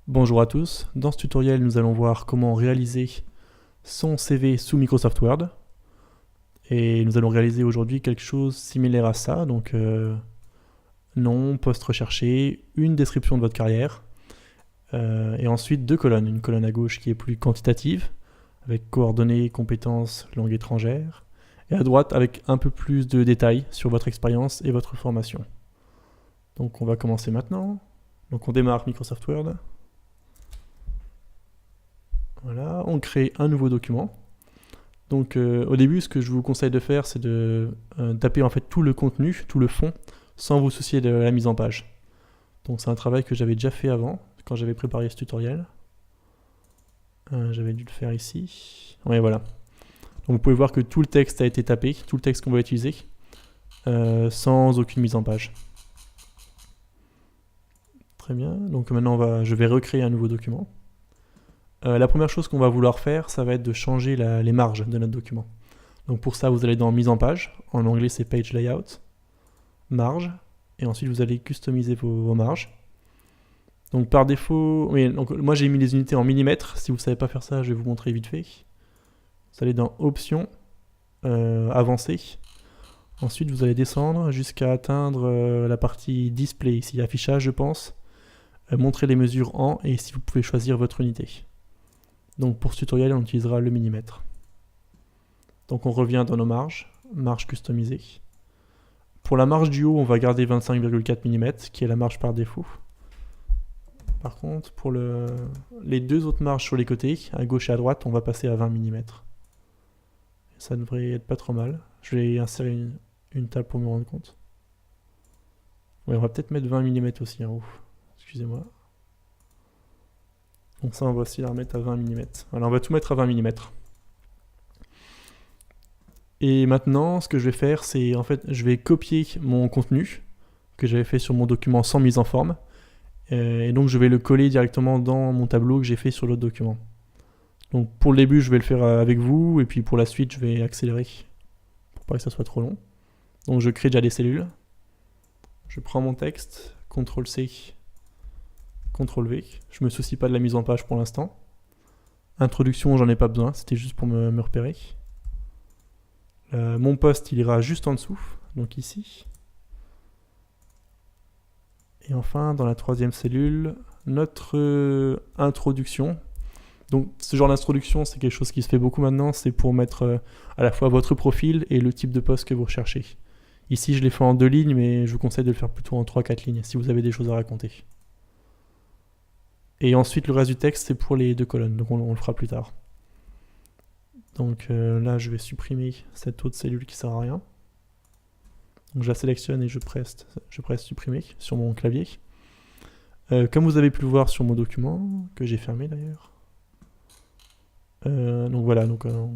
Bonjour à tous, dans ce tutoriel nous allons voir comment réaliser son CV sous Microsoft Word et nous allons réaliser aujourd'hui quelque chose similaire à ça, donc nom, poste recherché, une description de votre carrière et ensuite deux colonnes, une colonne à gauche qui est plus quantitative avec coordonnées, compétences, langue étrangère et à droite avec un peu plus de détails sur votre expérience et votre formation. Donc on va commencer maintenant, donc on démarre Microsoft Word. Voilà, on crée un nouveau document. Donc au début, ce que je vous conseille de faire, c'est de taper en fait tout le contenu, tout le fond, sans vous soucier de la mise en page. Donc c'est un travail que j'avais déjà fait avant, quand j'avais préparé ce tutoriel. J'avais dû le faire ici. Oui, voilà. Donc vous pouvez voir que tout le texte a été tapé, tout le texte qu'on va utiliser, sans aucune mise en page. Très bien, donc maintenant je vais recréer un nouveau document. La première chose qu'on va vouloir faire, ça va être de changer les marges de notre document. Donc pour ça, vous allez dans Mise en page, en anglais c'est Page Layout, Marge, et ensuite vous allez customiser vos marges. Donc par défaut, oui, donc moi j'ai mis les unités en millimètres, si vous ne savez pas faire ça, je vais vous montrer vite fait. Vous allez dans Options, Avancer, ensuite vous allez descendre jusqu'à atteindre la partie Display, ici, affichage je pense, montrer les mesures en, et ici vous pouvez choisir votre unité. Donc pour ce tutoriel, on utilisera le millimètre. Donc on revient dans nos marges, marge customisée. Pour la marge du haut, on va garder 25,4 mm, qui est la marge par défaut. Par contre, pour les deux autres marges sur les côtés, à gauche et à droite, on va passer à 20 mm. Ça devrait être pas trop mal. Je vais insérer une table pour me rendre compte. Ouais, on va peut-être mettre 20 mm aussi en haut. Excusez-moi. Donc ça, on va aussi la remettre à 20 mm. Alors on va tout mettre à 20 mm. Et maintenant, ce que je vais faire, c'est en fait, je vais copier mon contenu que j'avais fait sur mon document sans mise en forme. Et donc je vais le coller directement dans mon tableau que j'ai fait sur l'autre document. Donc pour le début, je vais le faire avec vous, et puis pour la suite, je vais accélérer pour pas que ça soit trop long. Donc je crée déjà des cellules. Je prends mon texte, CTRL-C, CTRL-V. Je me soucie pas de la mise en page pour l'instant. Introduction, j'en ai pas besoin, c'était juste pour me repérer. Mon poste, il ira juste en dessous, donc ici. Et enfin, dans la troisième cellule, notre introduction. Donc ce genre d'introduction, c'est quelque chose qui se fait beaucoup maintenant, c'est pour mettre à la fois votre profil et le type de poste que vous recherchez. Ici, je l'ai fait en 2 lignes, mais je vous conseille de le faire plutôt en 3-4 lignes, si vous avez des choses à raconter. Et ensuite, le reste du texte, c'est pour les 2 colonnes, donc on le fera plus tard. Donc là, je vais supprimer cette autre cellule qui sert à rien. Donc je la sélectionne et je presse supprimer sur mon clavier. Comme vous avez pu le voir sur mon document, que j'ai fermé d'ailleurs. Donc voilà,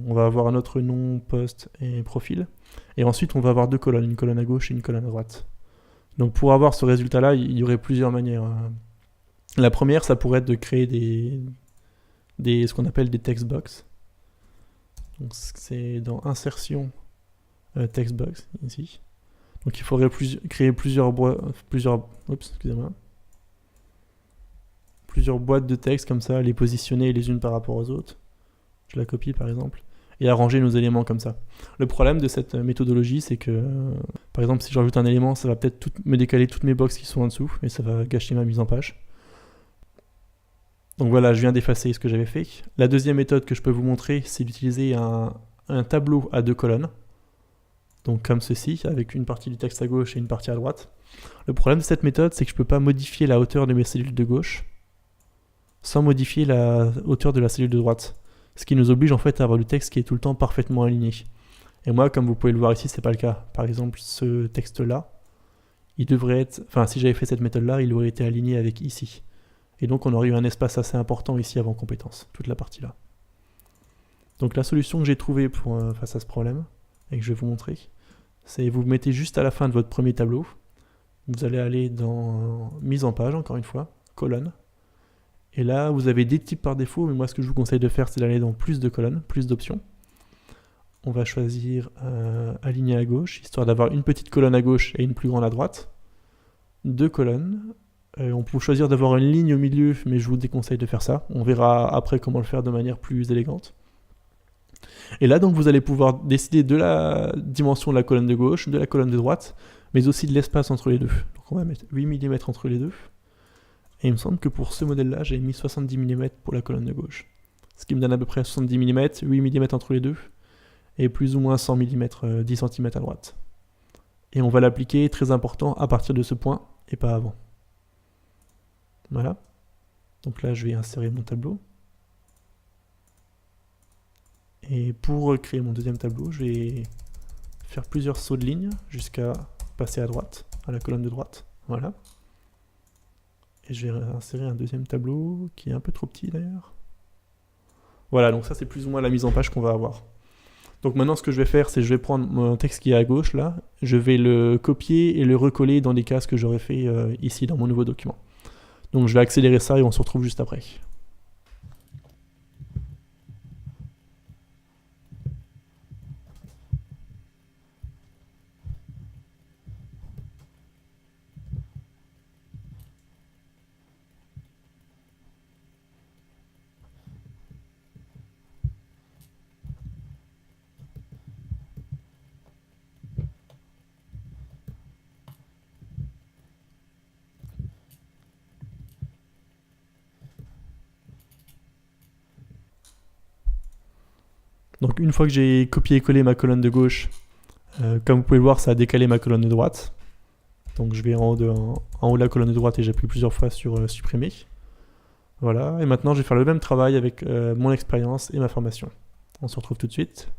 on va avoir notre nom, poste et profil. Et ensuite, on va avoir 2 colonnes, une colonne à gauche et une colonne à droite. Donc pour avoir ce résultat-là, il y aurait plusieurs manières. La première, ça pourrait être de créer ce qu'on appelle des text box. Donc c'est dans Insertion, Text box, ici. Donc il faudrait créer plusieurs boîtes de texte comme ça, les positionner les unes par rapport aux autres. Je la copie par exemple, et arranger nos éléments comme ça. Le problème de cette méthodologie, c'est que, par exemple, si je rajoute un élément, ça va peut-être me décaler toutes mes boxes qui sont en dessous, et ça va gâcher ma mise en page. Donc voilà, je viens d'effacer ce que j'avais fait. La deuxième méthode que je peux vous montrer, c'est d'utiliser un tableau à 2 colonnes. Donc comme ceci, avec une partie du texte à gauche et une partie à droite. Le problème de cette méthode, c'est que je ne peux pas modifier la hauteur de mes cellules de gauche sans modifier la hauteur de la cellule de droite. Ce qui nous oblige en fait à avoir du texte qui est tout le temps parfaitement aligné. Et moi, comme vous pouvez le voir ici, c'est pas le cas. Par exemple, ce texte-là, il devrait être... Enfin, si j'avais fait cette méthode-là, il aurait été aligné avec ici. Et donc on aurait eu un espace assez important ici avant compétences, toute la partie là. Donc la solution que j'ai trouvée face à ce problème, et que je vais vous montrer, c'est vous mettez juste à la fin de votre premier tableau, vous allez aller dans mise en page, encore une fois, colonne, et là vous avez des types par défaut, mais moi ce que je vous conseille de faire, c'est d'aller dans plus de colonnes, plus d'options. On va choisir aligner à gauche, histoire d'avoir une petite colonne à gauche et une plus grande à droite, 2 colonnes, On peut choisir d'avoir une ligne au milieu, mais je vous déconseille de faire ça. On verra après comment le faire de manière plus élégante. Et là, donc, vous allez pouvoir décider de la dimension de la colonne de gauche, de la colonne de droite, mais aussi de l'espace entre les deux. Donc on va mettre 8 mm entre les deux. Et il me semble que pour ce modèle-là, j'ai mis 70 mm pour la colonne de gauche. Ce qui me donne à peu près 70 mm, 8 mm entre les deux, et plus ou moins 100 mm, 10 cm à droite. Et on va l'appliquer, très important, à partir de ce point, et pas avant. Voilà. Donc là, je vais insérer mon tableau. Et pour créer mon deuxième tableau, je vais faire plusieurs sauts de ligne jusqu'à passer à droite, à la colonne de droite. Voilà. Et je vais insérer un deuxième tableau qui est un peu trop petit d'ailleurs. Voilà, donc ça c'est plus ou moins la mise en page qu'on va avoir. Donc maintenant ce que je vais faire, c'est que je vais prendre mon texte qui est à gauche là, je vais le copier et le recoller dans les cases que j'aurais fait ici dans mon nouveau document. Donc je vais accélérer ça et on se retrouve juste après. Donc une fois que j'ai copié-collé ma colonne de gauche, comme vous pouvez le voir, ça a décalé ma colonne de droite. Donc je vais en haut de la colonne de droite et j'appuie plusieurs fois sur supprimer. Voilà, et maintenant je vais faire le même travail avec mon expérience et ma formation. On se retrouve tout de suite.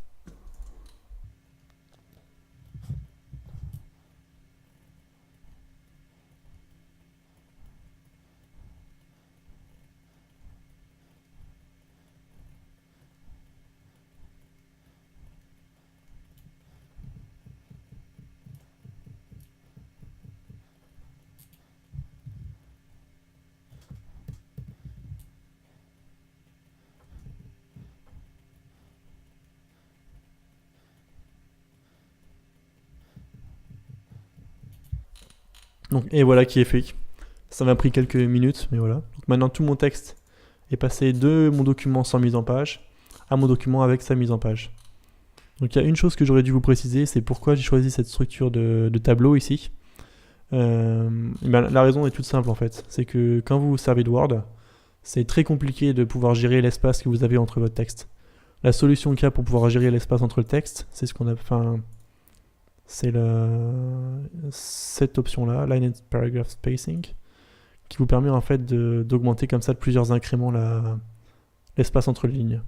Donc, et voilà qui est fait. Ça m'a pris quelques minutes, mais voilà. Donc maintenant tout mon texte est passé de mon document sans mise en page à mon document avec sa mise en page. Donc il y a une chose que j'aurais dû vous préciser, c'est pourquoi j'ai choisi cette structure de tableau ici. La raison est toute simple en fait, c'est que quand vous vous servez de Word, c'est très compliqué de pouvoir gérer l'espace que vous avez entre votre texte. La solution qu'il y a pour pouvoir gérer l'espace entre le texte, c'est ce qu'on a, c'est cette option-là, Line and Paragraph Spacing, qui vous permet en fait d'augmenter comme ça de plusieurs incréments l'espace entre les lignes.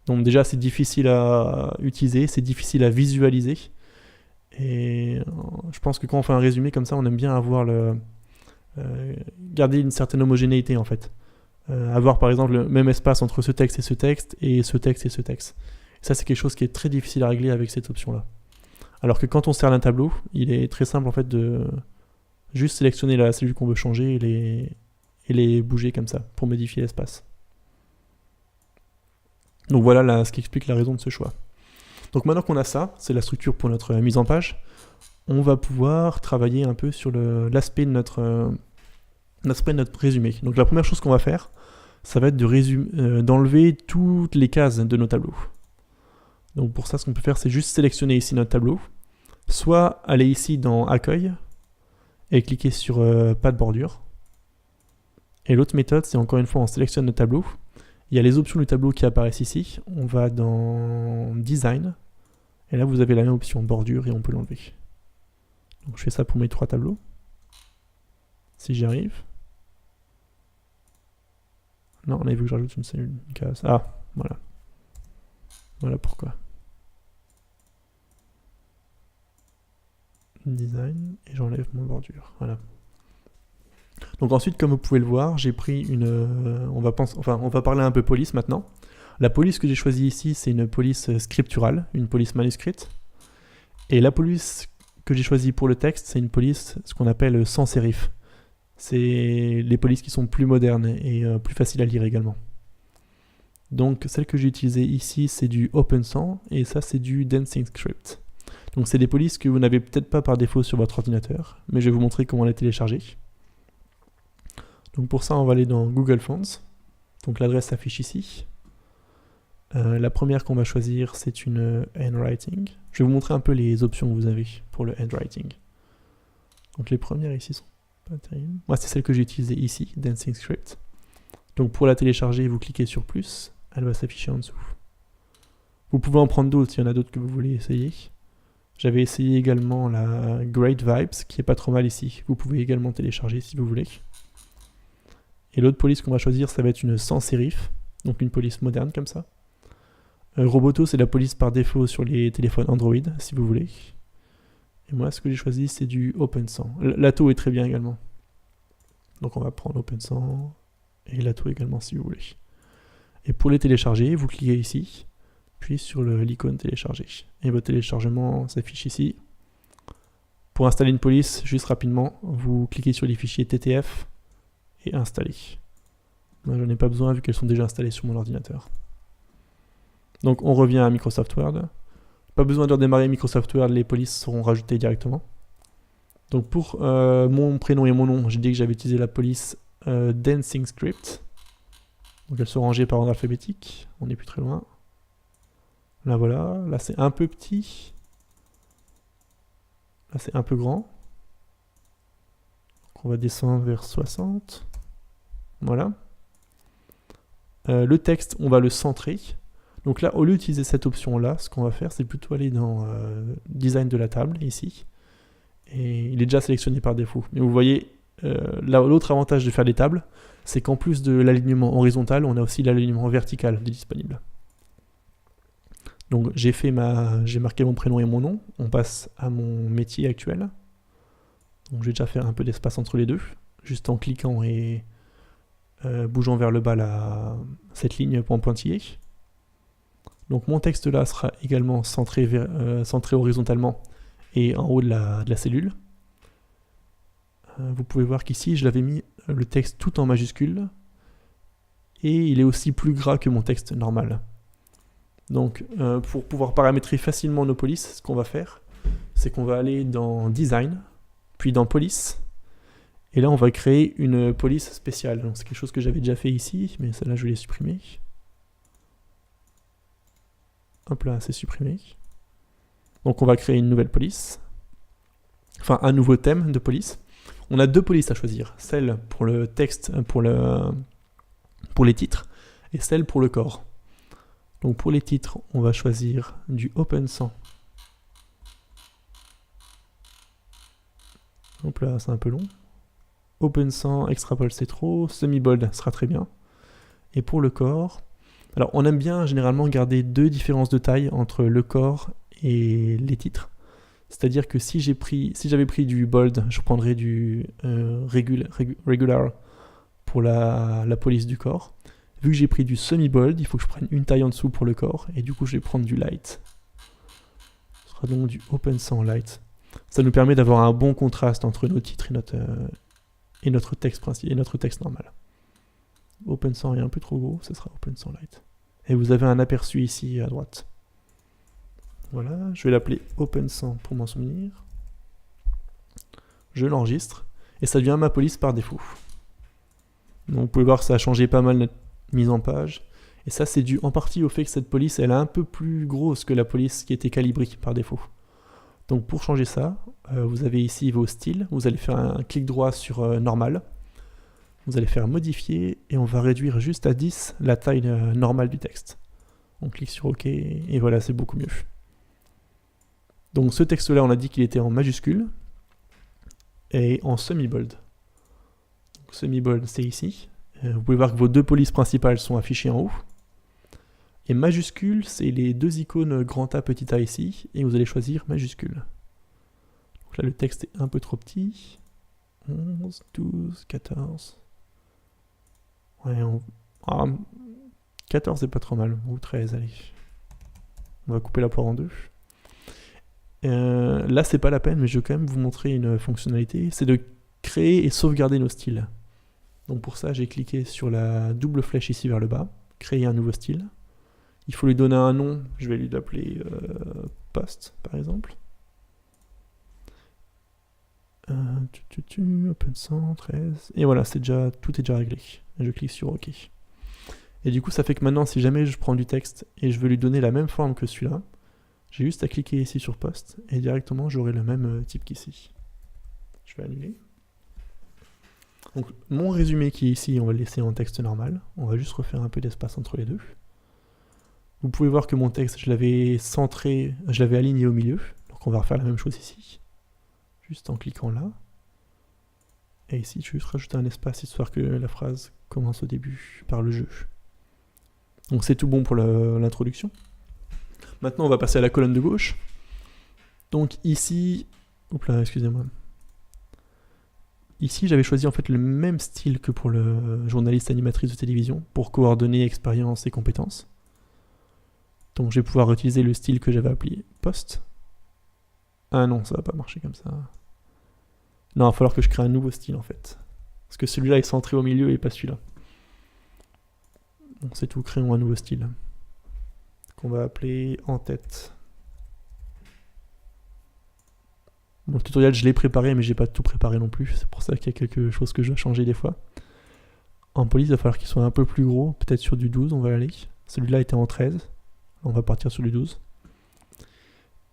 Donc déjà c'est difficile à utiliser, c'est difficile à visualiser, et je pense que quand on fait un résumé comme ça, on aime bien avoir garder une certaine homogénéité en fait. Avoir par exemple le même espace entre ce texte et ce texte, et ce texte et ce texte. Et ça c'est quelque chose qui est très difficile à régler avec cette option-là. Alors que quand on sert d'un tableau, il est très simple en fait de juste sélectionner la cellule qu'on veut changer et les bouger comme ça pour modifier l'espace. Donc voilà ce qui explique la raison de ce choix. Donc maintenant qu'on a ça, c'est la structure pour notre mise en page, on va pouvoir travailler un peu sur l'aspect de notre résumé. Donc la première chose qu'on va faire, ça va être d'enlever toutes les cases de nos tableaux. Donc pour ça, ce qu'on peut faire, c'est juste sélectionner ici notre tableau, soit aller ici dans Accueil, et cliquer sur Pas de bordure. Et l'autre méthode, c'est encore une fois, on sélectionne notre tableau. Il y a les options du tableau qui apparaissent ici. On va dans Design, et là vous avez la même option bordure, et on peut l'enlever. Donc je fais ça pour mes 3 tableaux. Si j'y arrive. Non, on avait vu que je rajoute une case. Ah, voilà. Voilà pourquoi. Design, et j'enlève mon bordure. Voilà. Donc ensuite, comme vous pouvez le voir, j'ai pris on va parler un peu police maintenant. La police que j'ai choisie ici, c'est une police scripturale, une police manuscrite. Et la police que j'ai choisie pour le texte, c'est une police, ce qu'on appelle sans sérif. C'est les polices qui sont plus modernes et plus faciles à lire également. Donc celle que j'ai utilisée ici, c'est du OpenSans, et ça c'est du Dancing Script. Donc c'est des polices que vous n'avez peut-être pas par défaut sur votre ordinateur, mais je vais vous montrer comment les télécharger. Donc pour ça, on va aller dans Google Fonts. Donc l'adresse s'affiche ici. La première qu'on va choisir, c'est une handwriting. Je vais vous montrer un peu les options que vous avez pour le handwriting. Donc les premières ici sont pas terribles. Moi, c'est celle que j'ai utilisée ici, Dancing Script. Donc pour la télécharger, vous cliquez sur plus, elle va s'afficher en dessous. Vous pouvez en prendre d'autres, s'il y en a d'autres que vous voulez essayer. J'avais essayé également la Great Vibes, qui est pas trop mal ici. Vous pouvez également télécharger si vous voulez. Et l'autre police qu'on va choisir, ça va être une sans sérif, donc une police moderne comme ça. Roboto, c'est la police par défaut sur les téléphones Android, si vous voulez. Et moi, ce que j'ai choisi, c'est du OpenSAN. Lato est très bien également. Donc on va prendre OpenSAN et Lato également, si vous voulez. Et pour les télécharger, vous cliquez ici, puis sur l'icône télécharger. Et votre téléchargement s'affiche ici. Pour installer une police, juste rapidement, vous cliquez sur les fichiers TTF et installer. Moi, j'en ai pas besoin vu qu'elles sont déjà installées sur mon ordinateur. Donc on revient à Microsoft Word. Pas besoin de redémarrer Microsoft Word, les polices seront rajoutées directement. Donc pour mon prénom et mon nom, j'ai dit que j'avais utilisé la police Dancing Script. Donc elles sont rangées par ordre alphabétique, on n'est plus très loin. Là voilà, là c'est un peu petit. Là c'est un peu grand. Donc on va descendre vers 60. Voilà. Le texte, on va le centrer. Donc là, au lieu d'utiliser cette option-là, ce qu'on va faire, c'est plutôt aller dans Design de la table, ici. Et il est déjà sélectionné par défaut. Mais vous voyez, l'autre avantage de faire des tables, c'est qu'en plus de l'alignement horizontal, on a aussi l'alignement vertical de disponible. Donc j'ai marqué mon prénom et mon nom. On passe à mon métier actuel. Donc je vais déjà faire un peu d'espace entre les deux, juste en cliquant et bougeant vers le bas cette ligne pointillée. Donc mon texte là sera également centré horizontalement et en haut de la cellule. Vous pouvez voir qu'ici je l'avais mis le texte tout en majuscule et il est aussi plus gras que mon texte normal. Donc pour pouvoir paramétrer facilement nos polices, ce qu'on va faire, c'est qu'on va aller dans Design, puis dans Police, et là on va créer une police spéciale. Donc c'est quelque chose que j'avais déjà fait ici, mais celle-là je vais les supprimer. Hop là, c'est supprimé. Donc on va créer une nouvelle police. Enfin, un nouveau thème de police. On a deux polices à choisir. Celle pour le texte, pour les titres, et celle pour le corps. Donc pour les titres, on va choisir du OpenSAN. Hop là, c'est un peu long. OpenSAN, Extrapole c'est trop, Semi-Bold sera très bien. Et pour le corps, alors on aime bien généralement garder deux différences de taille entre le corps et les titres. C'est-à-dire que si j'avais pris du bold, je prendrais du regular pour la police du corps. Vu que j'ai pris du semi-bold, il faut que je prenne une taille en dessous pour le corps, et du coup je vais prendre du light. Ce sera donc du OpenSAN light. Ça nous permet d'avoir un bon contraste entre nos titres et notre texte principal et notre texte normal. OpenSAN est un peu trop gros, ce sera OpenSAN light. Et vous avez un aperçu ici à droite. Voilà, je vais l'appeler OpenSAN pour m'en souvenir. Je l'enregistre, et ça devient ma police par défaut. Donc vous pouvez voir que ça a changé pas mal notre mise en page. Et ça c'est dû en partie au fait que cette police elle est un peu plus grosse que la police qui était calibrée par défaut. Donc pour changer ça, vous avez ici vos styles, vous allez faire un clic droit sur normal. Vous allez faire modifier et on va réduire juste à 10 la taille normale du texte. On clique sur OK et voilà, c'est beaucoup mieux. Donc ce texte-là, on a dit qu'il était en majuscule et en semi-bold. Semi-bold, c'est ici. Vous pouvez voir que vos deux polices principales sont affichées en haut. Et majuscule, c'est les deux icônes grand A, petit a ici, et vous allez choisir majuscule. Donc là, le texte est un peu trop petit. 11, 12, 14... Ouais, 14 c'est pas trop mal, ou 13, allez. On va couper la poire en deux. Là c'est pas la peine, mais je vais quand même vous montrer une fonctionnalité, c'est de créer et sauvegarder nos styles. Donc pour ça j'ai cliqué sur la double flèche ici vers le bas, créer un nouveau style. Il faut lui donner un nom, je vais lui appeler post par exemple. Open 113. Et voilà, tout est déjà réglé. Et je clique sur OK. Et du coup, ça fait que maintenant, si jamais je prends du texte et je veux lui donner la même forme que celui-là, j'ai juste à cliquer ici sur Post et directement j'aurai le même type qu'ici. Je vais annuler. Donc mon résumé qui est ici, on va le laisser en texte normal. On va juste refaire un peu d'espace entre les deux. Vous pouvez voir que mon texte, je l'avais centré, je l'avais aligné au milieu. Donc on va refaire la même chose ici. Juste en cliquant là. Et ici, je vais juste rajouter un espace histoire que la phrase commence au début par le jeu. Donc c'est tout bon pour l'introduction. Maintenant, on va passer à la colonne de gauche. Donc ici, oups là, excusez-moi. Ici, j'avais choisi en fait le même style que pour le journaliste animatrice de télévision pour coordonner expérience et compétences. Donc je vais pouvoir utiliser le style que j'avais appelé post. Ah non, ça va pas marcher comme ça. Non, il va falloir que je crée un nouveau style en fait. Parce que celui-là est centré au milieu et pas celui-là. Donc c'est tout, créons un nouveau style. Qu'on va appeler en tête. Bon, le tutoriel, je l'ai préparé, mais j'ai pas tout préparé non plus. C'est pour ça qu'il y a quelque chose que je dois changer des fois. En police, il va falloir qu'il soit un peu plus gros. Peut-être sur du 12, on va aller. Celui-là était en 13. On va partir sur du 12.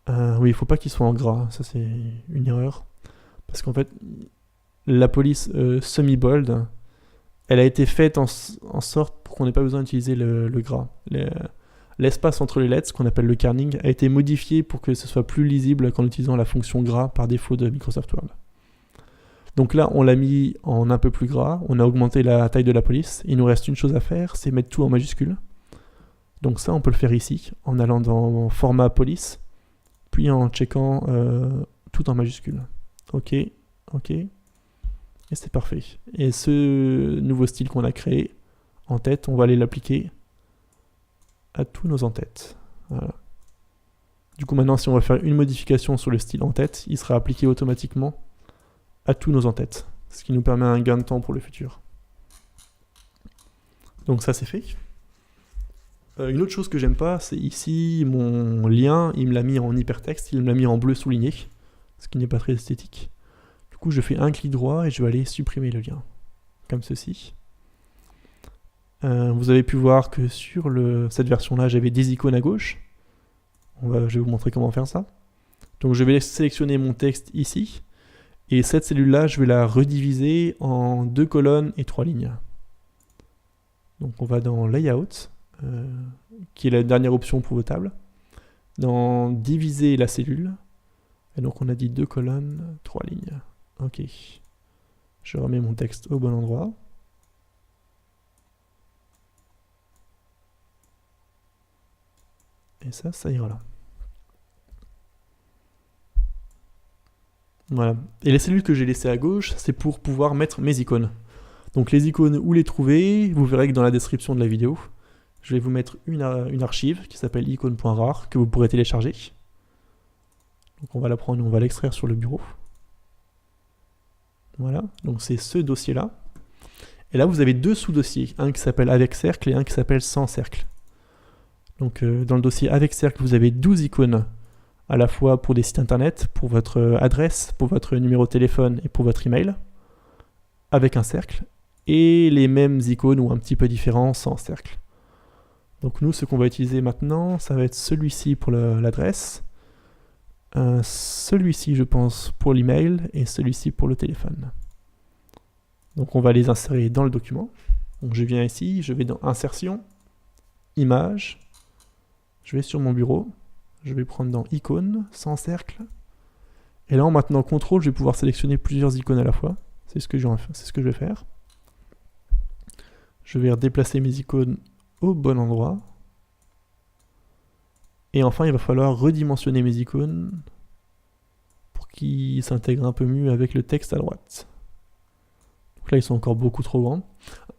Oui, il faut pas qu'il soit en gras. Ça, c'est une erreur. Parce qu'en fait, la police semi-bold, elle a été faite en sorte pour qu'on n'ait pas besoin d'utiliser le gras. L'espace entre les lettres, ce qu'on appelle le kerning, a été modifié pour que ce soit plus lisible qu'en utilisant la fonction gras par défaut de Microsoft Word. Donc là, on l'a mis en un peu plus gras, on a augmenté la taille de la police. Il nous reste une chose à faire, c'est mettre tout en majuscule. Donc ça, on peut le faire ici, en allant dans format police, puis en checkant tout en majuscule. OK, OK, et c'est parfait. Et ce nouveau style qu'on a créé en tête, on va aller l'appliquer à tous nos en-têtes. Voilà. Du coup, maintenant, si on va faire une modification sur le style en-tête, il sera appliqué automatiquement à tous nos en-têtes, ce qui nous permet un gain de temps pour le futur. Donc ça, c'est fait. Une autre chose que j'aime pas, c'est ici, mon lien, il me l'a mis en hypertexte, il me l'a mis en bleu souligné, ce qui n'est pas très esthétique. Du coup, je fais un clic droit et je vais aller supprimer le lien, comme ceci. Vous avez pu voir que sur cette version-là, j'avais des icônes à gauche. Je vais vous montrer comment faire ça. Donc je vais sélectionner mon texte ici. Et cette cellule-là, je vais la rediviser en 2 colonnes et 3 lignes. Donc on va dans Layout, qui est la dernière option pour vos tables. Dans Diviser la cellule. Et donc on a dit 2 colonnes, 3 lignes. Ok. Je remets mon texte au bon endroit. Et ça ira là. Voilà. Et les cellules que j'ai laissées à gauche, c'est pour pouvoir mettre mes icônes. Donc les icônes, où les trouver, vous verrez que dans la description de la vidéo, je vais vous mettre une archive qui s'appelle icône.rar que vous pourrez télécharger. Donc on va la prendre, on va l'extraire sur le bureau. Voilà, donc c'est ce dossier-là. Et là, vous avez 2 sous-dossiers, un qui s'appelle avec cercle et un qui s'appelle sans cercle. Donc dans le dossier avec cercle, vous avez 12 icônes, à la fois pour des sites internet, pour votre adresse, pour votre numéro de téléphone et pour votre email, avec un cercle, et les mêmes icônes ou un petit peu différents sans cercle. Donc nous, ce qu'on va utiliser maintenant, ça va être celui-ci pour l'adresse, celui-ci, je pense, pour l'email, et celui-ci pour le téléphone. Donc on va les insérer dans le document. Donc je viens ici, je vais dans Insertion, Images, je vais sur mon bureau, je vais prendre dans Icônes, sans cercle, et là en maintenant Contrôle, je vais pouvoir sélectionner plusieurs icônes à la fois. C'est ce que je vais faire. Je vais redéplacer mes icônes au bon endroit. Et enfin, il va falloir redimensionner mes icônes pour qu'ils s'intègrent un peu mieux avec le texte à droite. Donc là, ils sont encore beaucoup trop grands.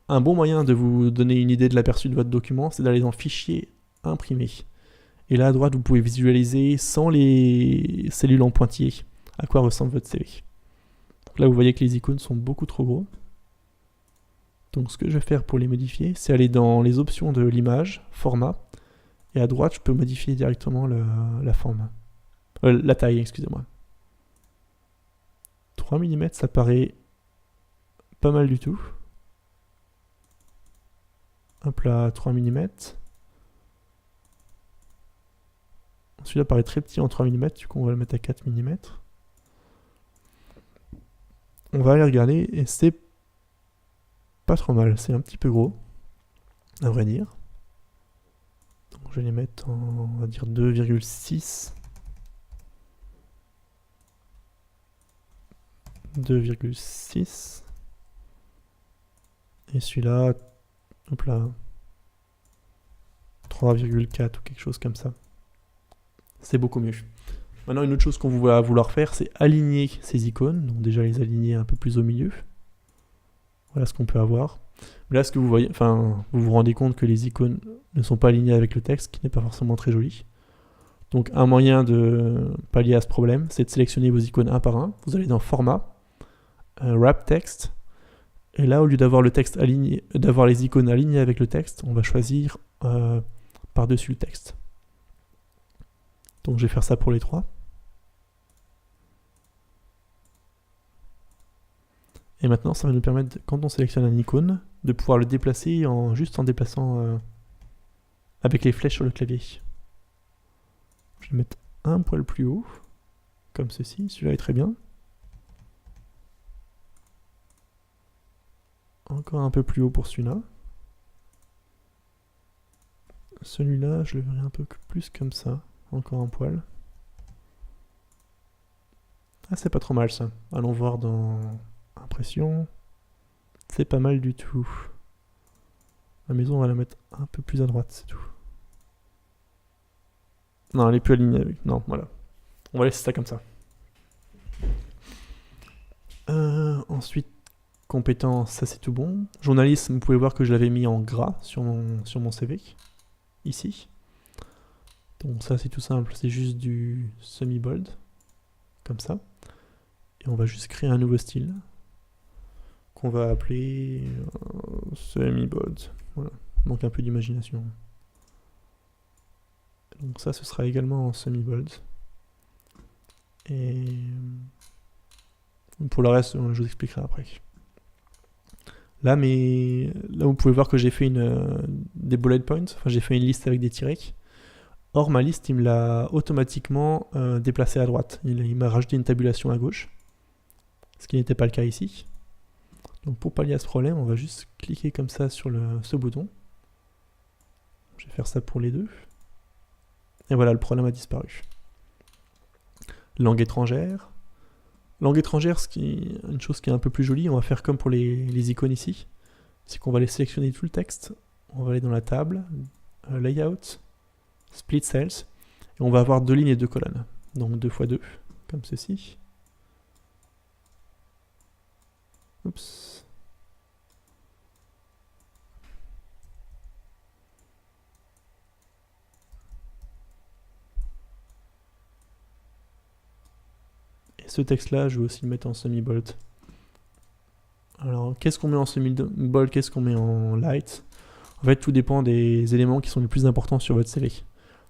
Un bon moyen de vous donner une idée de l'aperçu de votre document, c'est d'aller dans Fichier, Imprimer. Et là, à droite, vous pouvez visualiser sans les cellules en pointillé à quoi ressemble votre CV. Donc là, vous voyez que les icônes sont beaucoup trop gros. Donc ce que je vais faire pour les modifier, c'est aller dans les options de l'image, format, et à droite, je peux modifier directement la forme. La taille, excusez-moi. 3 mm, ça paraît pas mal du tout. Hop là, 3 mm. Celui-là paraît très petit en 3 mm, du coup on va le mettre à 4 mm. On va aller regarder et c'est pas trop mal, c'est un petit peu gros, à vrai dire. Donc je vais les mettre en, on va dire 2,6. 2,6. Et celui-là, hop là, 3,4 ou quelque chose comme ça. C'est beaucoup mieux. Maintenant, une autre chose qu'on va vouloir faire, c'est aligner ces icônes. Donc déjà les aligner un peu plus au milieu. Voilà ce qu'on peut avoir. Mais là, ce que vous voyez, enfin, vous vous rendez compte que les icônes ne sont pas alignées avec le texte, qui n'est pas forcément très joli. Donc un moyen de pallier à ce problème, c'est de sélectionner vos icônes un par un. Vous allez dans Format, Wrap Text, et là, au lieu d'avoir le texte aligné, d'avoir les icônes alignées avec le texte, on va choisir par-dessus le texte. Donc je vais faire ça pour les trois. Et maintenant, ça va nous permettre, quand on sélectionne un icône, de pouvoir le déplacer juste en déplaçant avec les flèches sur le clavier. Je vais mettre un poil plus haut, comme ceci. Celui-là est très bien. Encore un peu plus haut pour celui-là. Celui-là, je le verrai un peu plus comme ça. Encore un poil. Ah, c'est pas trop mal ça. Allons voir dans Impression. C'est pas mal du tout. La maison, on va la mettre un peu plus à droite, c'est tout. Non, elle est plus alignée avec. Non, voilà. On va laisser ça comme ça. Ensuite, compétences, ça c'est tout bon. Journalisme, vous pouvez voir que je l'avais mis en gras sur mon CV. Ici. Donc ça c'est tout simple, c'est juste du semi-bold. Comme ça. Et on va juste créer un nouveau style. Qu'on va appeler semi-bold. Voilà. Donc un peu d'imagination. Donc ça ce sera également en semi-bold. Et pour le reste, je vous expliquerai après. Là, vous pouvez voir que j'ai fait des bullet points. Enfin, j'ai fait une liste avec des tirets. Or, ma liste, il me l'a automatiquement déplacée à droite. Il m'a rajouté une tabulation à gauche. Ce qui n'était pas le cas ici. Donc, pour pallier à ce problème, on va juste cliquer comme ça sur ce bouton. Je vais faire ça pour les deux. Et voilà, le problème a disparu. Langue étrangère. Langue étrangère, une chose qui est un peu plus jolie, on va faire comme pour les icônes ici. C'est qu'on va aller sélectionner tout le texte. On va aller dans la table, Layout, Split Cells. Et on va avoir 2 lignes et 2 colonnes. Donc 2 x 2, comme ceci. Oups. Ce texte-là, je vais aussi le mettre en semi-bold. Alors, qu'est-ce qu'on met en semi-bold, qu'est-ce qu'on met en light? En fait, tout dépend des éléments qui sont les plus importants sur votre CV.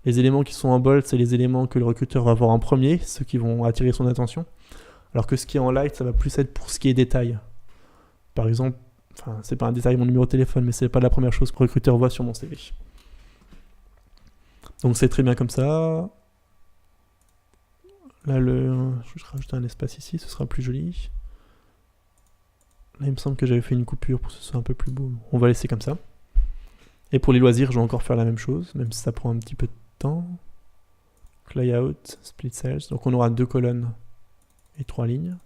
Les éléments qui sont en bold, c'est les éléments que le recruteur va voir en premier, ceux qui vont attirer son attention. Alors que ce qui est en light, ça va plus être pour ce qui est détail. Par exemple, enfin, c'est pas un détail mon numéro de téléphone, mais c'est pas la première chose que le recruteur voit sur mon CV. Donc c'est très bien comme ça. Là, je vais rajouter un espace ici, ce sera plus joli. Là, il me semble que j'avais fait une coupure pour que ce soit un peu plus beau. On va laisser comme ça. Et pour les loisirs, je vais encore faire la même chose, même si ça prend un petit peu de temps. Layout, Split Cells. Donc on aura 2 colonnes et 3 lignes.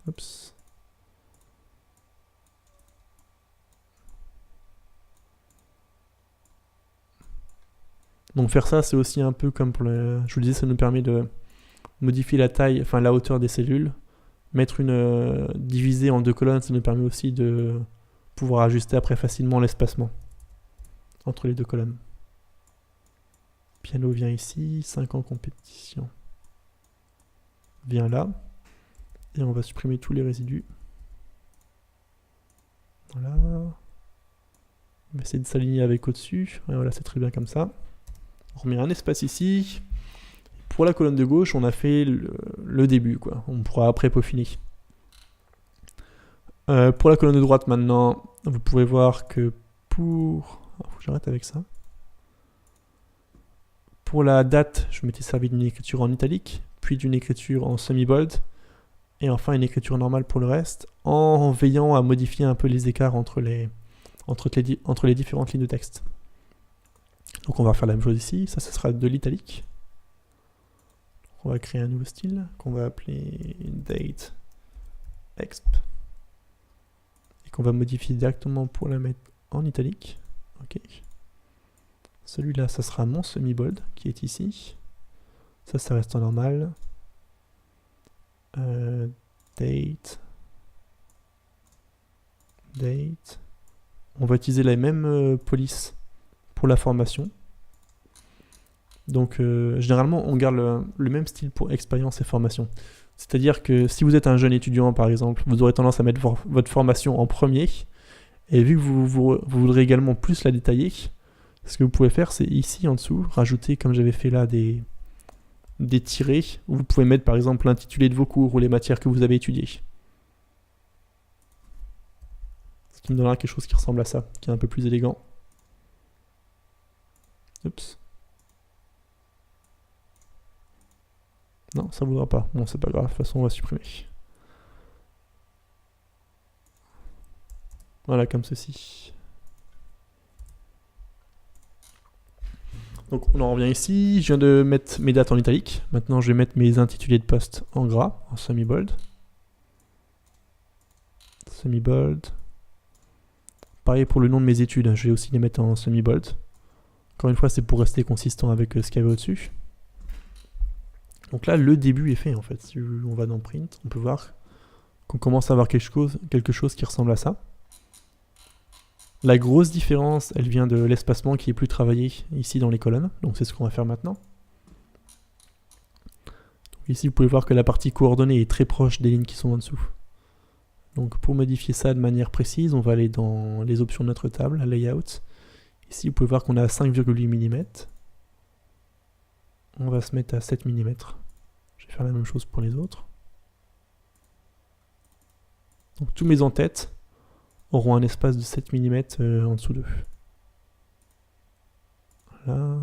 Oups. Donc faire ça, c'est aussi un peu comme pour je vous disais, ça nous permet de modifier la taille, enfin la hauteur des cellules. Mettre diviser en 2 colonnes, ça nous permet aussi de pouvoir ajuster après facilement l'espacement entre les 2 colonnes. Piano vient ici, 5 en compétition. Vient là. Et on va supprimer tous les résidus. Voilà. On va essayer de s'aligner avec au-dessus. Voilà, c'est très bien comme ça. On remet un espace ici. Pour la colonne de gauche, on a fait le début, quoi. On pourra après peaufiner. Pour la colonne de droite maintenant, vous pouvez voir que pour... faut que j'arrête avec ça. Pour la date, je m'étais servi d'une écriture en italique, puis d'une écriture en semi-bold, et enfin une écriture normale pour le reste, en veillant à modifier un peu les écarts entre les différentes lignes de texte. Donc on va faire la même chose ici, ça sera de l'italique. On va créer un nouveau style qu'on va appeler date exp et qu'on va modifier directement pour la mettre en italique. Ok. Celui-là, ça sera mon semi-bold qui est ici. Ça reste en normal. Date. On va utiliser la même police pour la formation. Donc généralement on garde le même style pour expérience et formation. C'est-à-dire que si vous êtes un jeune étudiant par exemple, vous aurez tendance à mettre votre formation en premier, et vu que vous voudrez également plus la détailler, ce que vous pouvez faire c'est ici en dessous, rajouter comme j'avais fait là des tirets, où vous pouvez mettre par exemple l'intitulé de vos cours ou les matières que vous avez étudiées. Ce qui me donnera quelque chose qui ressemble à ça, qui est un peu plus élégant. Oups. Non, ça ne voudra pas. Bon, c'est pas grave, de toute façon, on va supprimer. Voilà, comme ceci. Donc, on en revient ici. Je viens de mettre mes dates en italique. Maintenant, je vais mettre mes intitulés de poste en gras, en semi-bold. Semi-bold. Pareil pour le nom de mes études, je vais aussi les mettre en semi-bold. Encore une fois, c'est pour rester consistant avec ce qu'il y avait au-dessus. Donc là, le début est fait en fait. Si on va dans Print, on peut voir qu'on commence à avoir quelque chose qui ressemble à ça. La grosse différence, elle vient de l'espacement qui est plus travaillé ici dans les colonnes. Donc c'est ce qu'on va faire maintenant. Donc ici, vous pouvez voir que la partie coordonnée est très proche des lignes qui sont en dessous. Donc pour modifier ça de manière précise, on va aller dans les options de notre table, Layout. Ici, vous pouvez voir qu'on a 5,8 mm. On va se mettre à 7 mm. Je vais faire la même chose pour les autres. Donc tous mes en-têtes auront un espace de 7 mm en dessous d'eux. Voilà.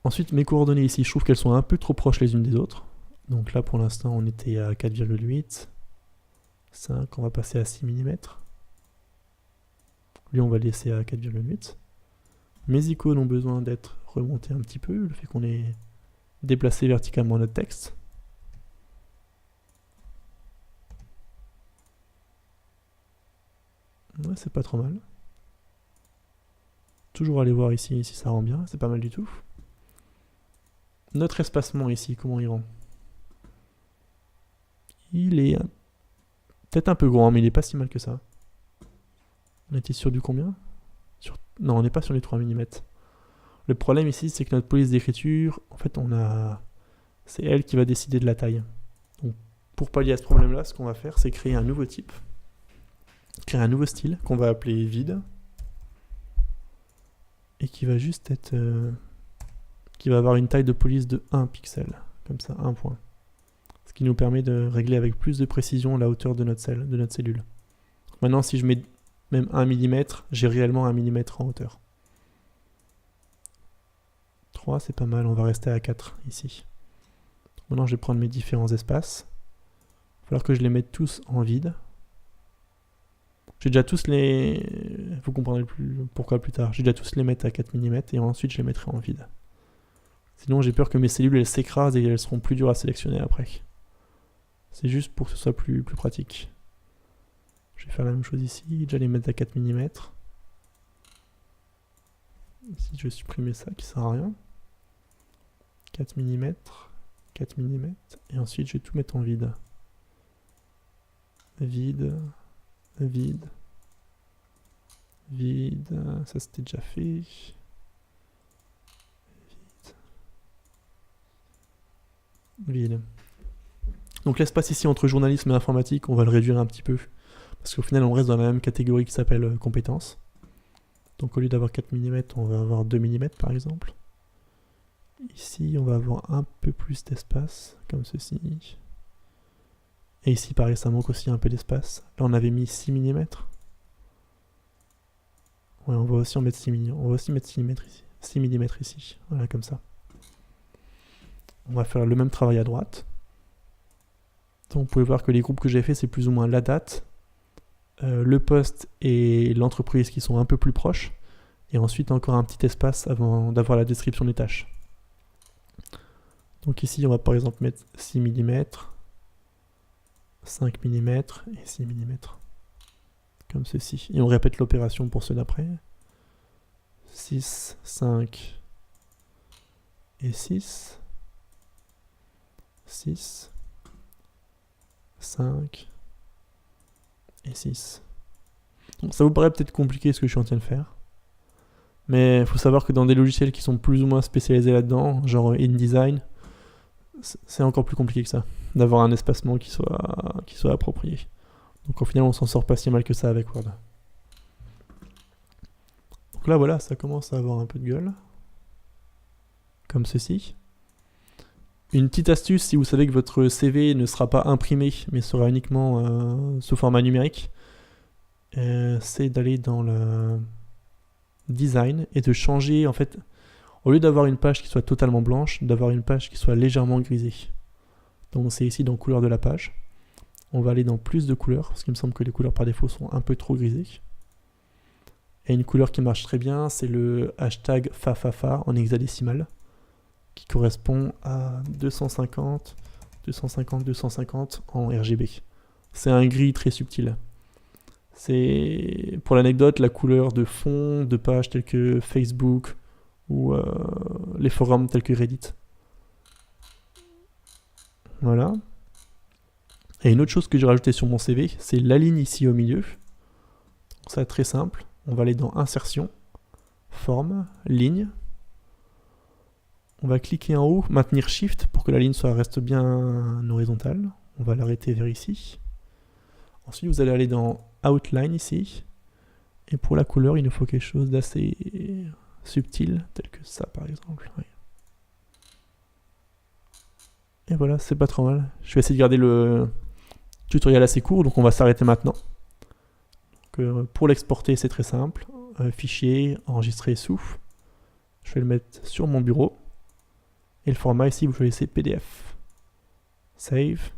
Ensuite, mes coordonnées ici, je trouve qu'elles sont un peu trop proches les unes des autres. Donc là, pour l'instant, on était à 4,8. 5, on va passer à 6 mm. Lui, on va le laisser à 4,8. Mes icônes ont besoin d'être remontées un petit peu, le fait qu'on ait déplacé verticalement notre texte. Ouais, c'est pas trop mal. Toujours aller voir ici si ça rend bien, c'est pas mal du tout. Notre espacement ici, comment il rend? Il est peut-être un peu grand, mais il est pas si mal que ça. On était sur du combien? Non, on n'est pas sur les 3 mm. Le problème ici, c'est que notre police d'écriture, en fait, c'est elle qui va décider de la taille. Donc, pour pallier à ce problème-là, ce qu'on va faire, c'est créer un nouveau type, créer un nouveau style qu'on va appeler vide, et qui va juste être, qui va avoir une taille de police de 1 pixel, comme ça, 1 point. Ce qui nous permet de régler avec plus de précision la hauteur de notre cellule. Maintenant, si je mets même 1 mm, j'ai réellement 1 mm en hauteur. 3, c'est pas mal, on va rester à 4 ici. Maintenant, je vais prendre mes différents espaces. Il va falloir que je les mette tous en vide. J'ai déjà tous les... Vous comprendrez pourquoi plus tard. J'ai déjà tous les mettre à 4 mm et ensuite je les mettrai en vide. Sinon, j'ai peur que mes cellules elles s'écrasent et elles seront plus dures à sélectionner après. C'est juste pour que ce soit plus pratique. Je vais faire la même chose ici, déjà les mettre à 4 mm. Ici, je vais supprimer ça qui sert à rien. 4 mm, 4 mm, et ensuite je vais tout mettre en vide. Vide, vide, vide, ça c'était déjà fait. Vide. Donc l'espace ici entre journalisme et informatique, on va le réduire un petit peu. Parce qu'au final, on reste dans la même catégorie qui s'appelle compétences. Donc au lieu d'avoir 4 mm, on va avoir 2 mm par exemple. Ici, on va avoir un peu plus d'espace, comme ceci. Et ici, pareil, ça manque aussi un peu d'espace. Là, on avait mis 6 mm. Ouais, on va aussi en mettre 6 mm. On va aussi mettre 6 mm ici. 6 mm ici. Voilà, comme ça. On va faire le même travail à droite. Donc, vous pouvez voir que les groupes que j'ai fait, c'est plus ou moins la date, le poste et l'entreprise qui sont un peu plus proches. Et ensuite, encore un petit espace avant d'avoir la description des tâches. Donc ici, on va par exemple mettre 6 mm, 5 mm et 6 mm. Comme ceci. Et on répète l'opération pour ceux d'après. 6, 5 et 6. 6, 5 et 6. Donc ça vous paraît peut-être compliqué ce que je suis en train de faire. Mais il faut savoir que dans des logiciels qui sont plus ou moins spécialisés là-dedans, genre InDesign, c'est encore plus compliqué que ça, d'avoir un espacement qui soit approprié. Donc au final, on s'en sort pas si mal que ça avec Word. Donc là, voilà, ça commence à avoir un peu de gueule. Comme ceci. Une petite astuce, si vous savez que votre CV ne sera pas imprimé, mais sera uniquement sous format numérique, c'est d'aller dans le design et de changer, en fait, au lieu d'avoir une page qui soit totalement blanche, d'avoir une page qui soit légèrement grisée. Donc c'est ici dans couleur de la page. On va aller dans plus de couleurs, parce qu'il me semble que les couleurs par défaut sont un peu trop grisées. Et une couleur qui marche très bien, c'est le hashtag FAFAFA en hexadécimal, qui correspond à 250, 250, 250 en RGB. C'est un gris très subtil. C'est, pour l'anecdote, la couleur de fond de pages telles que Facebook ou les forums tels que Reddit. Voilà. Et une autre chose que j'ai rajouté sur mon CV, c'est la ligne ici au milieu. Donc ça, très simple. On va aller dans Insertion, Forme, Ligne. On va cliquer en haut, maintenir Shift pour que la ligne reste bien horizontale. On va l'arrêter vers ici. Ensuite, vous allez aller dans Outline ici. Et pour la couleur, il nous faut quelque chose d'assez subtil, tel que ça par exemple. Oui. Et voilà, c'est pas trop mal. Je vais essayer de garder le tutoriel assez court, donc on va s'arrêter maintenant. Donc, pour l'exporter, c'est très simple. Fichier, enregistrer sous. Je vais le mettre sur mon bureau. Et le format ici, vous choisissez PDF. Save.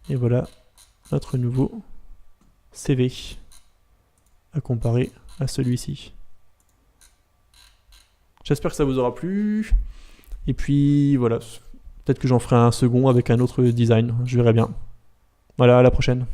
Et voilà notre nouveau CV à comparer à celui-ci. J'espère que ça vous aura plu. Et puis voilà, peut-être que j'en ferai un second avec un autre design. Je verrai bien. Voilà, à la prochaine.